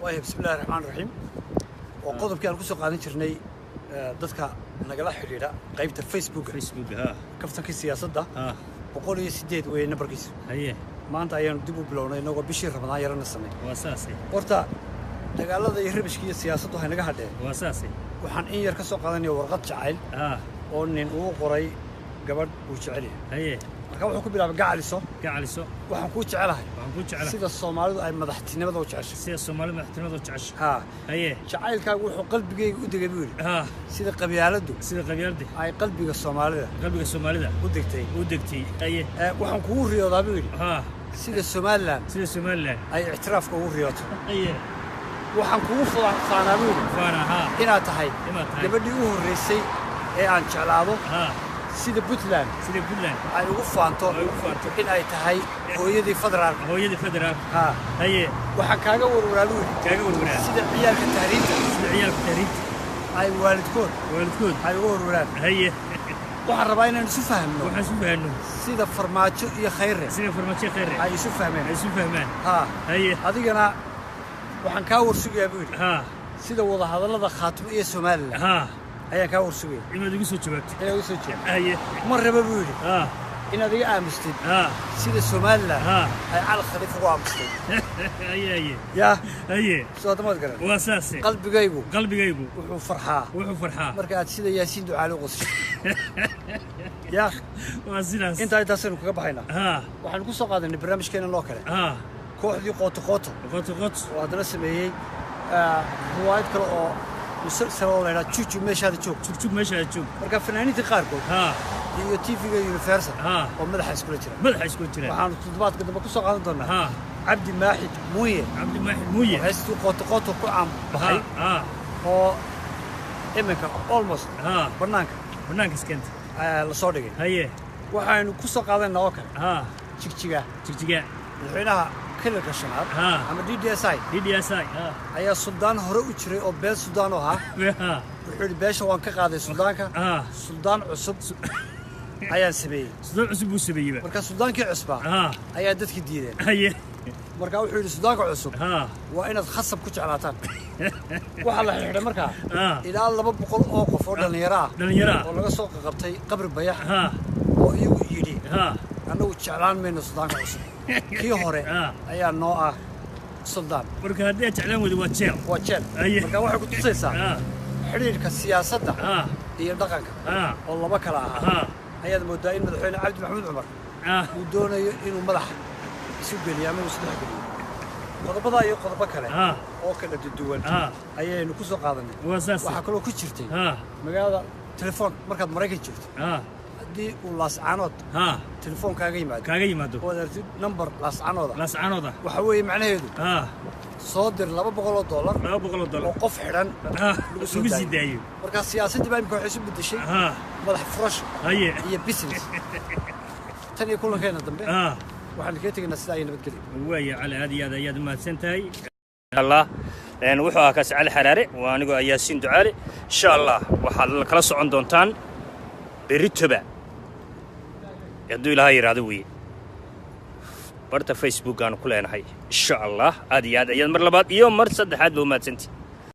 waayo bismillahi raxmaani raxiim oo qodobkii aan ku soo qaadan jirnay dadka nagala xiriira qaybta Facebook kaftankii siyaasadda 108 weeye nambarkiisu maanta ayaan dib u bilownay inagoo bishii Ramadaan yarana samay horta dagaalada iyo rabishkiisa siyaasaddu waxay naga hadheen waxaan in yar ka soo qaadanay warqad jacayl oo nin uu qoray gabadh uu jecel yahay marka wuxuu ku bilaabay gacaliso waxaan ku jecelahay sida Soomaalidu ay madaxtinimada u jeceshay jacaylkaagu wuxuu qalbigayga u degay buu sida qabyaaladu ay qalbiga Soomaalida u degtay waxaan kugu riyoodaa buu sida Somaliland ay ictiraafka ugu riyooto waxaan kugu faanaa buu inaad tahay gabadhii u horeysay ee aan jeclaado sida Puntland ay ugu faanto in ay tahay hooyadii federaalka waxaan kaaga warwaraaluhu sida ciyaalka tahriinta ay waalidkood ay ugu warwaraan waxaan rabaa inaan isu fahmno sida farmaajo iyo khayre ay isu fahmeen adigana waxaan kaa warsugayaa buu sida wada hadallada Khaatimo iyo Somaliland ayaan kaa warsugay inaad igu soo jawaabto mar raba buu inaad iga aamustid sida Somaliland ay Al Khalifa ugu aamustay soo tamad garan waa saasi qalbigaygu wuxuu farxaa marka aad sida Yaasiin Ducaale u qosay waa sidaas inta taasaynu kaga baxaynaa waxaan ku soo qaadanay barnaamijkeena loo kale kooxdii qoto oo hadana sameeyay ruwaayad kale oo مسلسل ولا لا تشوف ماشي هذا تشوف مركب فنانين تقاربوا iyo TV-ga Universal oo madaxa isku jira waxaan toddobaadka dambe ku soo qaadan doonaa Cabdi Maaxid Muuye heestu qoto ku aan baxay oo iminka almost banaanka iskanta la soo dhigay waxaanu ku soo qaadanaa oo kale jigjiga madaxweynaha كلك الشناب أما DDSI أيه سودان هرو وشري أو بيت سودان وها وحول بيش وان كقاعد سودان سودان عصب أيه سودان عصب مركز سودان كعصبة أيه دتك جديدة مركز وحول سودان كعصب وأنا تخصب كتش على تان وحلا حنا مركز إلى الله بقول أوقف ولا نيراه ولا سوق قبتي قبر بيح ويجي أنا وشعلان من السودان كعصب كي هوري أيه نوع سودان مركز هذا تعلم ودي واتشيل مركز واحد كنت تصيصا حرير كالسياسة ده هي دقيقة والله بكرة هي المدائن مدحين عبد محمود عمر ودون إنه مدح يسوق لي يعمل وسلاح لي قضبضا يقضب بكرة وكلة الدول هي إنه كسر قاضني وحكلوا كشرتي مقالة تلفون مركز مريكي شفت دي ولاس عنود تلفون كاغيمادو ودرت نمبر لاس عنودا وحوي معناه صادر $200 وقف حران لو سيدايو marka siyaasadda baa imka xisib bedeshay madax furash هي بيزنس tani kulankeena dambe waxaan ka tagnaa sida ay nabadgelyo way على هذه ما سنتهي الله لأن وحوها كاس على حرارة وأنا جو ياسين دعالي إن شاء الله وحال كلا صعون دونتان بريتبع يدو لها يرادوي برتا فيسبوك أنا كلنا هاي إن شاء الله هذه مر لبعض يوم مر صدق حد لو ما تنتي